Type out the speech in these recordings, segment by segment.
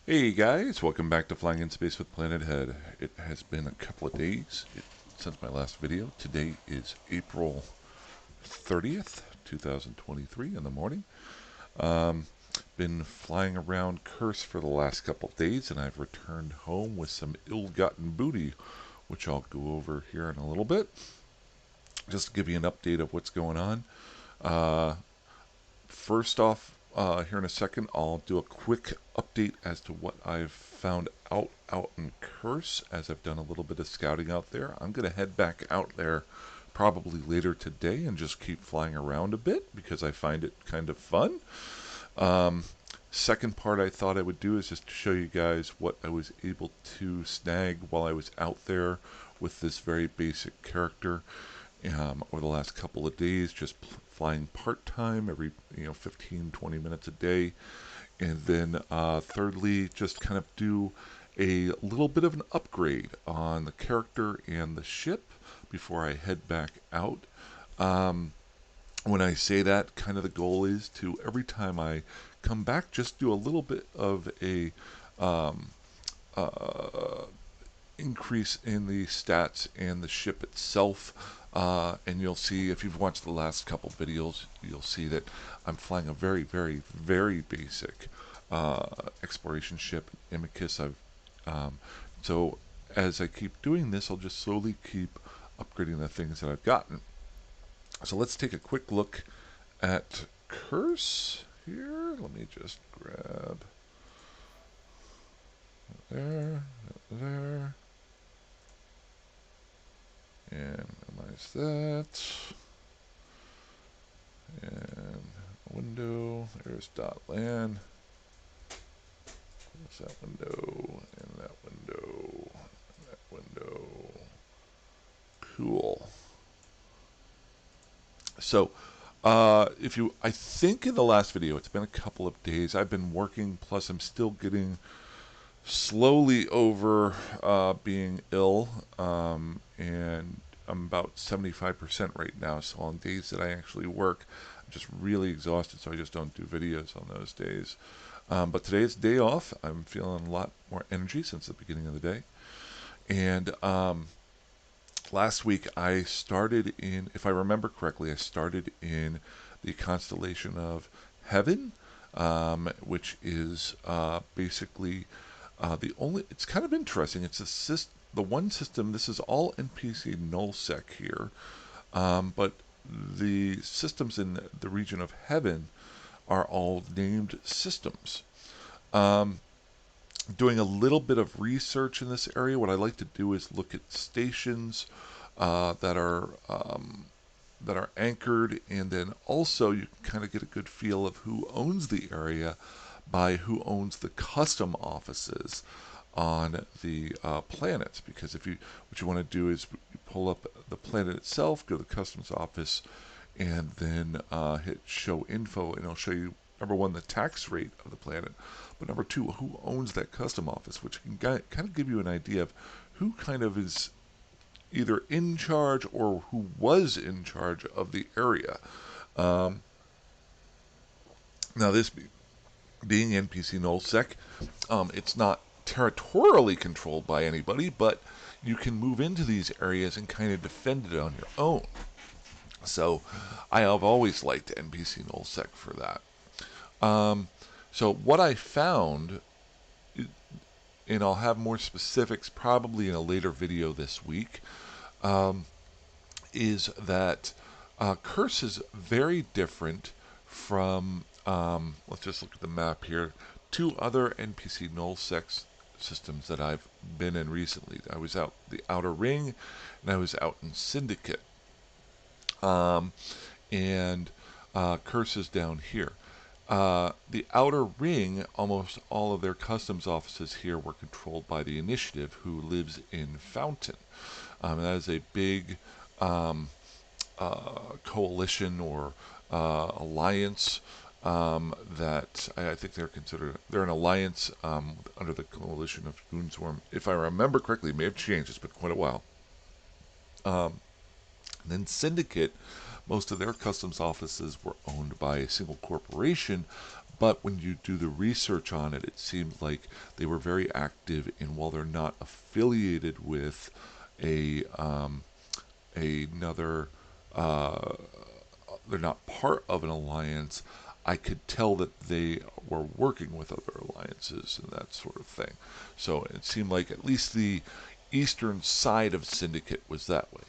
Hey guys, welcome back to Flying in Space with Planet Head. It has been a couple of days since my last video. Today is April 30th, 2023 in the morning. Been flying around Curse for the last couple of days, and I've returned home with some ill-gotten booty, which I'll go over here in a little bit. Just to give you an update of what's going on. Uh, First off, here in a second, I'll do a quick update as to what I've found out in Curse, as I've done a little bit of scouting out there. I'm going to head back out there probably later today and just keep flying around a bit because I find it kind of fun. Um, Second part I thought I would do is just to show you guys what I was able to snag while I was out there with this very basic character over the last couple of days, just flying part-time every 15-20 minutes a day. And then thirdly, just kind of do a little bit of an upgrade on the character and the ship before I head back out. When I say that, kind of the goal is to, every time I come back, just do a little bit of a um, uh, increase in the stats and the ship itself. And you'll see, if you've watched the last couple videos, you'll see that I'm flying a very, very, very basic exploration ship, Amicus. So as I keep doing this, I'll just slowly keep upgrading the things that I've gotten. So let's take a quick look at Curse here. Let me just grab there, there, and minimize that. And window, there's dot land. There's that window, and that window, and that window. Cool. So, I think in the last video, it's been a couple of days. I've been working, plus I'm still getting slowly over being ill, and I'm about 75% right now. So on days that I actually work, I'm just really exhausted, so I just don't do videos on those days. But today is day off. I'm feeling a lot more energy since the beginning of the day. And last week I started in, if I remember correctly, I started in the constellation of Heaven, which is basically the only. It's kind of interesting. It's the one system. This is all NPC nullsec here, but the systems in the region of Heaven are all named systems. Um, Doing a little bit of research in this area, what I like to do is look at stations that are anchored, and then also you can kind of get a good feel of who owns the area by who owns the custom offices on the planets. Because if you what you want to do is you pull up the planet itself, go to the customs office, and then hit show info, and it'll show you, number one, the tax rate of the planet, but number two, who owns that custom office, which can kind of give you an idea of who kind of is either in charge or who was in charge of the area. Um, Now, this being NPC nullsec, it's not territorially controlled by anybody, but you can move into these areas and kind of defend it on your own. So I have always liked NPC nullsec for that. Um, so what I found, and I'll have more specifics probably in a later video this week, um, is that Curse is very different from, let's just look at the map here, two other NPC nullsec systems that I've been in recently. I was out the Outer Ring, and I was out in Syndicate. Um, and Curse is down here. The Outer Ring, almost all of their customs offices here were controlled by the Initiative, who lives in Fountain. That is a big um, coalition or alliance that I think they're an alliance under the coalition of Goonsworm. If I remember correctly, it may have changed. It's been quite a while. Um, then Syndicate, most of their customs offices were owned by a single corporation, But when you do the research on it, it seems like they were very active. And while they're not affiliated with a another, uh, they're not part of an alliance, I could tell that they were working with other alliances and that sort of thing. So it seemed like at least the eastern side of Syndicate was that way.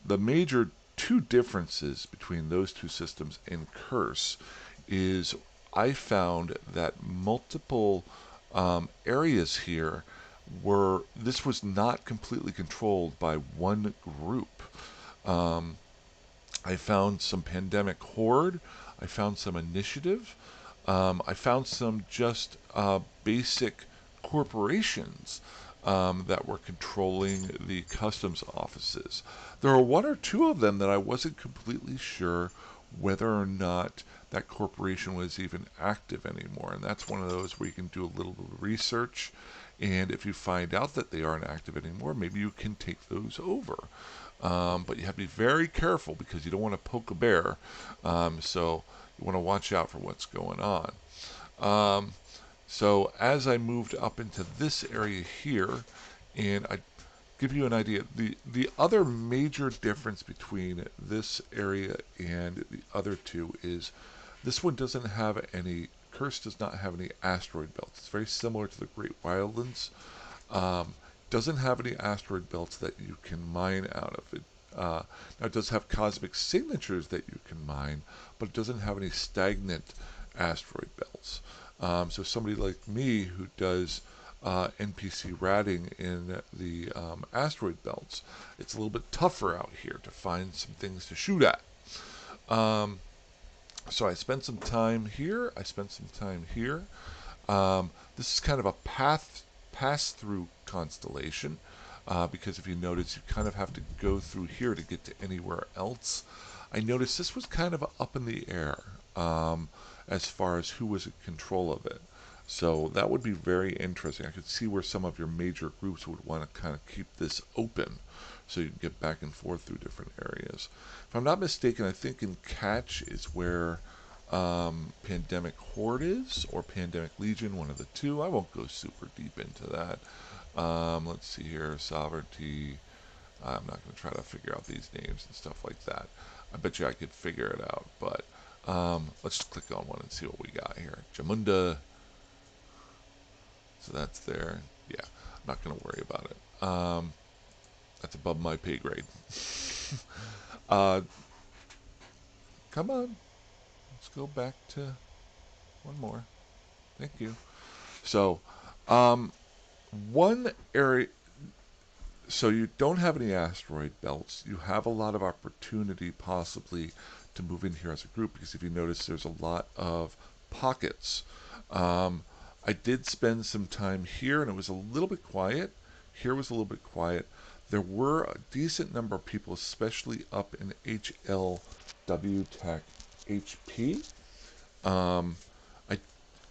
The major two differences between those two systems and Curse is I found that multiple areas here were, this was not completely controlled by one group. Um, I found some pandemic horde. I found some initiative. I found some just basic corporations that were controlling the customs offices. There were one or two of them that I wasn't completely sure whether or not that corporation was even active anymore. And that's one of those where you can do a little bit of research. And if you find out that they aren't active anymore, maybe you can take those over. But you have to be very careful because you don't want to poke a bear. So you want to watch out for what's going on. Um, so as I moved up into this area here, and I give you an idea, the other major difference between this area and the other two is this one doesn't have any, Curse does not have any asteroid belts. It's very similar to the Great Wildlands. Um, doesn't have any asteroid belts that you can mine out of it. Now it does have cosmic signatures that you can mine, but it doesn't have any stagnant asteroid belts. So somebody like me who does NPC ratting in the asteroid belts, it's a little bit tougher out here to find some things to shoot at. Um, so I spent some time here. I spent some time here. This is kind of a pass-through constellation because if you notice, you kind of have to go through here to get to anywhere else. I noticed this was kind of up in the air as far as who was in control of it. So that would be very interesting. I could see where some of your major groups would want to kind of keep this open so you can get back and forth through different areas. If I'm not mistaken, I think in Catch is where Pandemic Horde is, or Pandemic Legion, one of the two. I won't go super deep into that. Let's see here, Sovereignty. I'm not going to try to figure out these names and stuff like that. I bet you I could figure it out, but let's just click on one and see what we got here. Jamunda. So that's there. Yeah, I'm not going to worry about it. That's above my pay grade. Come on. Let's go back to one more. Thank you. So, one area. So you don't have any asteroid belts. You have a lot of opportunity possibly to move in here as a group because if you notice, there's a lot of pockets. I did spend some time here, and it was a little bit quiet. Here was a little bit quiet. There were a decent number of people, especially up in HLW Tech HP. Um, I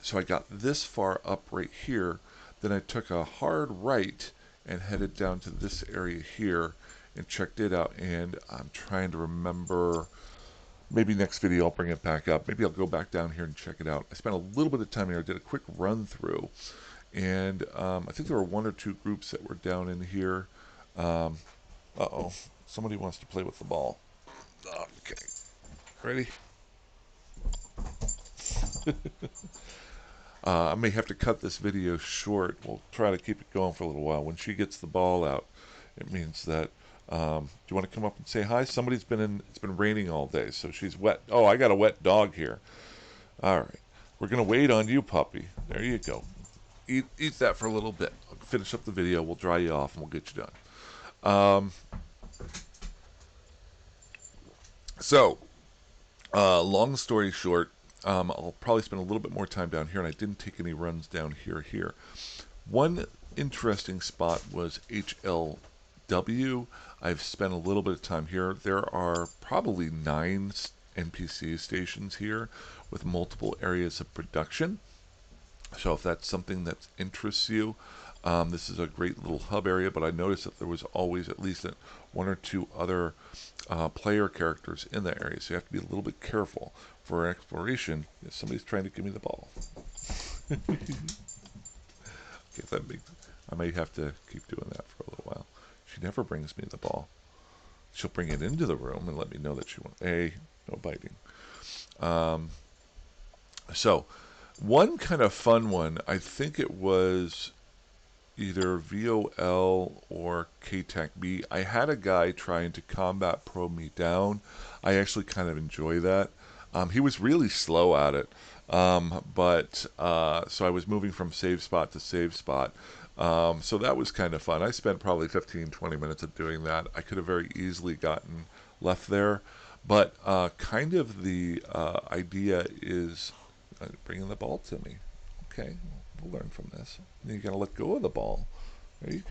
so I got this far up right here. Then I took a hard right and headed down to this area here and checked it out. And I'm trying to remember. Maybe next video I'll bring it back up. Maybe I'll go back down here and check it out. I spent a little bit of time here. I did a quick run through, and I think there were one or two groups that were down in here. Uh-oh, somebody wants to play with the ball. Okay, ready? I may have to cut this video short. We'll try to keep it going for a little while. When she gets the ball out, it means that. Do you want to come up and say hi? Somebody's been in. It's been raining all day, so she's wet. Oh, I got a wet dog here. All right, we're gonna wait on you, puppy. There you go. Eat that for a little bit. I'll finish up the video. We'll dry you off, and we'll get you done. So, long story short, I'll probably spend a little bit more time down here, and I didn't take any runs down here. One interesting spot was HLW. I've spent a little bit of time here. There are probably 9 NPC stations here with multiple areas of production. So if that's something that interests you, this is a great little hub area, but I noticed that there was always at least one or two other player characters in that area, so you have to be a little bit careful for exploration. Somebody's trying to give me the ball. If that makes, I may have to keep doing that for a little while. She never brings me the ball. She'll bring it into the room and let me know that she wants. No biting. So, one kind of fun one, I think it was either VOL or KTAC-B. I had a guy trying to combat probe me down. I actually kind of enjoy that. He was really slow at it. So I was moving from save spot to save spot. So that was kind of fun. I spent probably 15, 20 minutes of doing that. I could have very easily gotten left there. But kind of the idea is bringing the ball to me. Okay, we'll learn from this. You got to let go of the ball. There you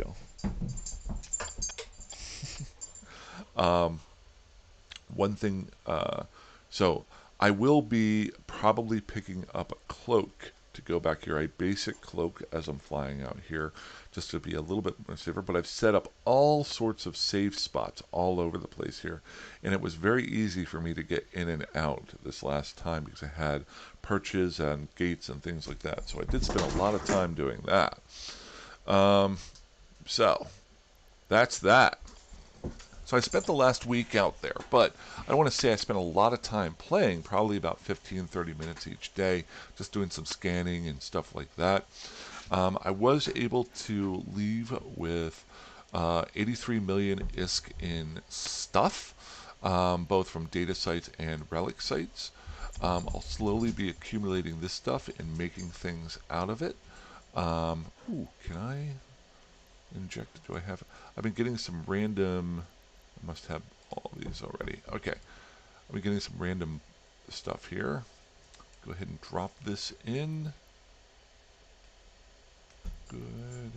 go. One thing, so I will be probably picking up a cloak to go back here, a basic cloak as I'm flying out here, just to be a little bit more safer. But I've set up all sorts of safe spots all over the place here, and it was very easy for me to get in and out this last time because I had perches and gates and things like that. So I did spend a lot of time doing that. So that's that. So I spent the last week out there, but I don't want to say I spent a lot of time playing, probably about 15, 30 minutes each day, just doing some scanning and stuff like that. I was able to leave with 83 million ISK in stuff, both from data sites and relic sites. I'll slowly be accumulating this stuff and making things out of it. Can I inject? Do I have? I've been getting some random. I must have all these already. Okay. I've been getting some random stuff here. Go ahead and drop this in. Good.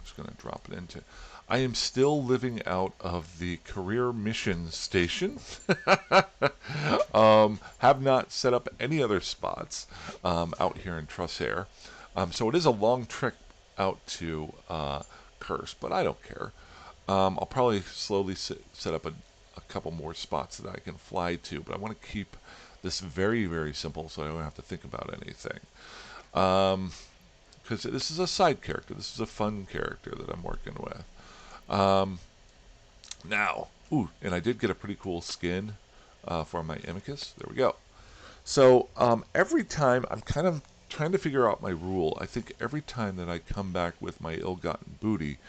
Just going to drop it into. I am still living out of the career mission station. Have not set up any other spots out here in Trussair. So it is a long trek out to Curse, but I don't care. I'll probably slowly set up a couple more spots that I can fly to, but I want to keep this very, very simple so I don't have to think about anything. Because this is a side character. This is a fun character that I'm working with. Now, and I did get a pretty cool skin for my Amicus. There we go. So every time I'm kind of trying to figure out my rule. I think every time that I come back with my ill-gotten booty,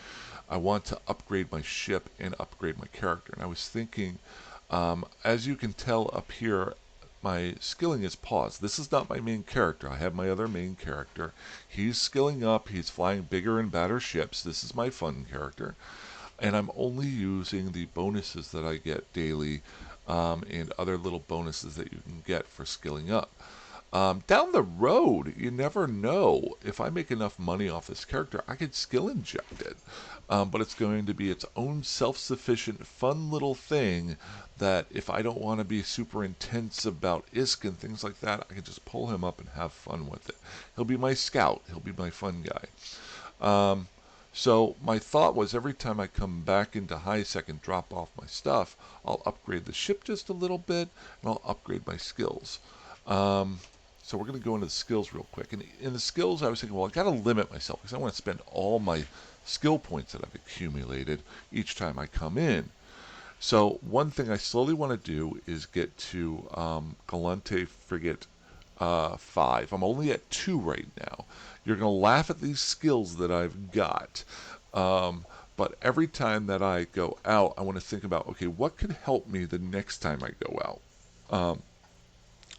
I want to upgrade my ship and upgrade my character. And I was thinking, as you can tell up here, my skilling is paused. This is not my main character. I have my other main character. He's skilling up. He's flying bigger and badder ships. This is my fun character. And I'm only using the bonuses that I get daily and other little bonuses that you can get for skilling up. Down the road, you never know. If I make enough money off this character, I could skill inject it. But it's going to be its own self-sufficient, fun little thing that if I don't want to be super intense about ISK and things like that, I can just pull him up and have fun with it. He'll be my scout. He'll be my fun guy. So my thought was every time I come back into high-sec and drop off my stuff, I'll upgrade the ship just a little bit, and I'll upgrade my skills. So we're going to go into the skills real quick. And in the skills, I was thinking, well, I got to limit myself because I want to spend all my skill points that I've accumulated each time I come in. So one thing I slowly want to do is get to Galante Frigate 5. I'm only at 2 right now. You're going to laugh at these skills that I've got. But every time that I go out, I want to think about, okay, what could help me the next time I go out?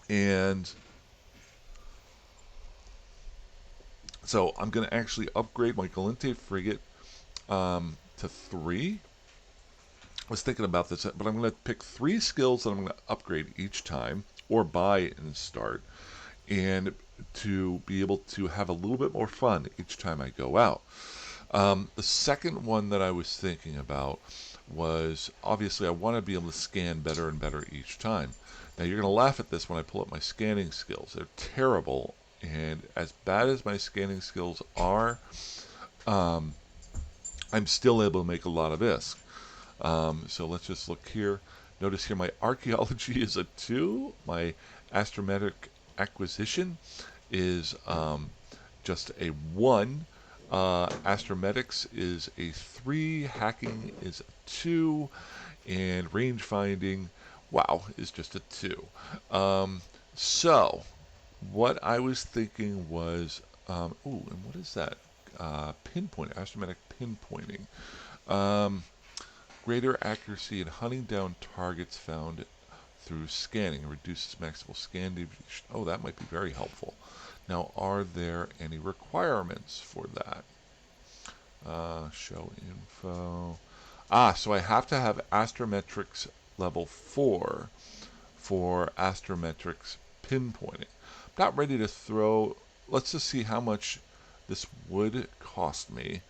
And so I'm going to actually upgrade my Galante Frigate to 3. I was thinking about this, but I'm going to pick 3 skills that I'm going to upgrade each time, or buy and start, and to be able to have a little bit more fun each time I go out. The second one that I was thinking about was, obviously, I want to be able to scan better and better each time. Now, you're going to laugh at this when I pull up my scanning skills. They're terrible, and as bad as my scanning skills are, I'm still able to make a lot of ISK. So let's just look here. Notice here my archaeology is a 2. My astrometric acquisition is just a 1. Astrometics is a 3. Hacking is a 2. And range finding, wow, is just a 2. So, what I was thinking was, ooh, and what is that? Pinpoint, astrometric pinpointing. Greater accuracy in hunting down targets found through scanning. Reduces maximal scan deviation. Oh, that might be very helpful. Now, are there any requirements for that? Show info. So I have to have astrometrics level 4 for astrometrics pinpointing. I'm not ready to throw. Let's just see how much this would cost me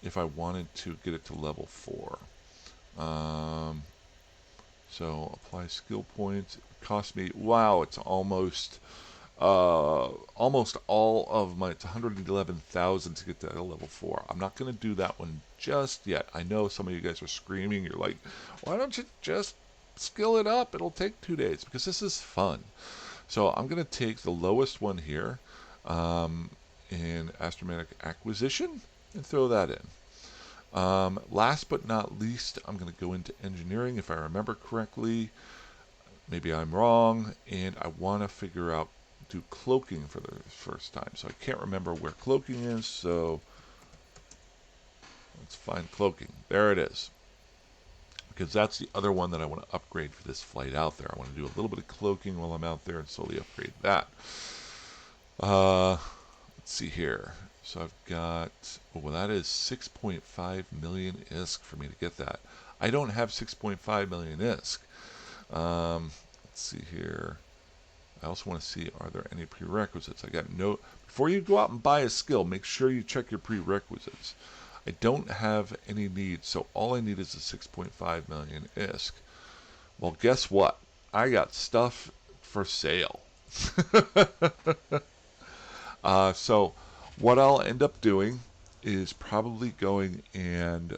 if I wanted to get it to level 4. So apply skill points. It would cost me, wow, it's almost all of my, it's 111,000 to get to level 4. I'm not going to do that one just yet. I know some of you guys are screaming. You're like, why don't you just skill it up? It'll take 2 days, because this is fun. So I'm going to take the lowest one here in astrometric acquisition and throw that in. Last but not least, I'm going to go into engineering, if I remember correctly. Maybe I'm wrong, and I want to figure out, do cloaking for the first time. So I can't remember where cloaking is, so let's find cloaking. There it is. Because that's the other one that I want to upgrade for this flight out there. I want to do a little bit of cloaking while I'm out there and slowly upgrade that. Let's see here. So I've got, well, that is 6.5 million ISK for me to get that. I don't have 6.5 million ISK. Let's see here. I also want to see, are there any prerequisites? I got no. Before you go out and buy a skill, make sure you check your prerequisites. I don't have any needs, so all I need is a 6.5 million ISK. Well, guess what? I got stuff for sale. So what I'll end up doing is probably going and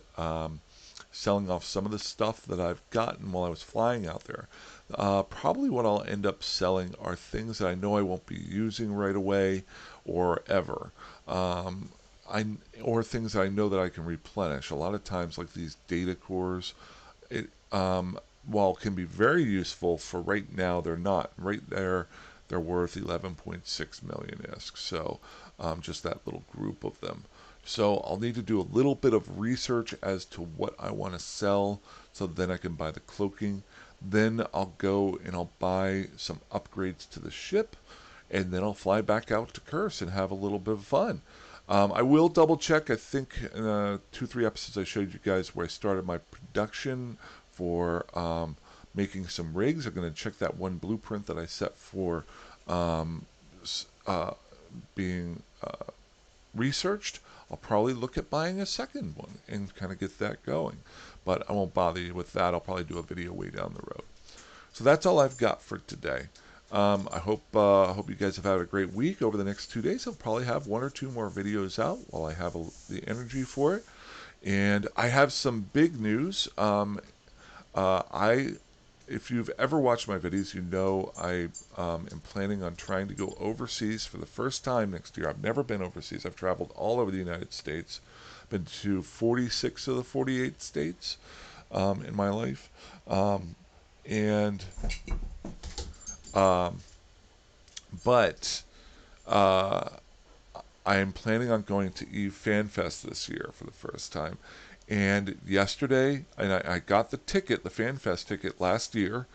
selling off some of the stuff that I've gotten while I was flying out there. Probably what I'll end up selling are things that I know I won't be using right away or ever. Or things that I know that I can replenish. A lot of times, like these data cores, while can be very useful for right now, they're not. Right there, they're worth 11.6 million ISK. So just that little group of them. So I'll need to do a little bit of research as to what I want to sell, so then I can buy the cloaking. Then I'll go and I'll buy some upgrades to the ship, and then I'll fly back out to Curse and have a little bit of fun. I will double check. I think in 2-3 episodes I showed you guys where I started my production for making some rigs. I'm going to check that one blueprint that I set for being researched. I'll probably look at buying a second one and kind of get that going. But I won't bother you with that. I'll probably do a video way down the road. So that's all I've got for today. I hope you guys have had a great week. Over the next 2 days, I'll probably have 1 or 2 more videos out while I have the energy for it. And I have some big news. If you've ever watched my videos, you know I am planning on trying to go overseas for the first time next year. I've never been overseas. I've traveled all over the United States. Been to 46 of the 48 states in my life. But I am planning on going to Eve FanFest this year for the first time. And yesterday, and I got the ticket, the FanFest ticket last year.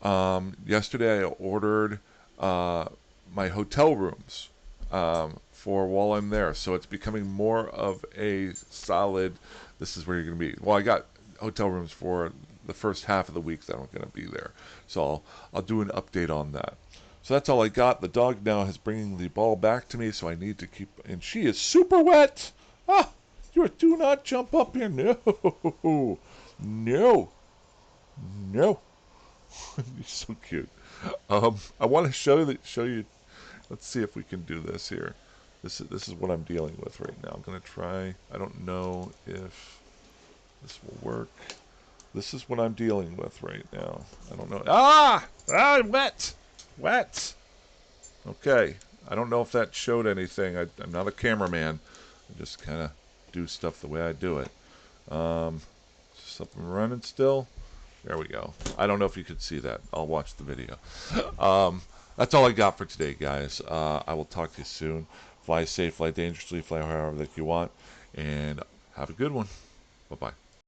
Yesterday I ordered my hotel rooms for while I'm there. So it's becoming more of a solid, this is where you're going to be. Well, I got hotel rooms for the first half of the week that I'm going to be there. So I'll do an update on that. So that's all I got. The dog now is bringing the ball back to me, so I need to keep, and she is super wet. Ah, do not jump up here. No, no, no. You're so cute. I want to show you. Let's see if we can do this here. This is what I'm dealing with right now. I'm gonna try. I don't know if this will work. This is what I'm dealing with right now. I don't know. Ah! Ah, wet! Wet! Okay. I don't know if that showed anything. I'm not a cameraman. I just kind of do stuff the way I do it. Something running still? There we go. I don't know if you could see that. I'll watch the video. That's all I got for today, guys. I will talk to you soon. Fly safe, fly dangerously, fly however that you want, and have a good one. Bye-bye.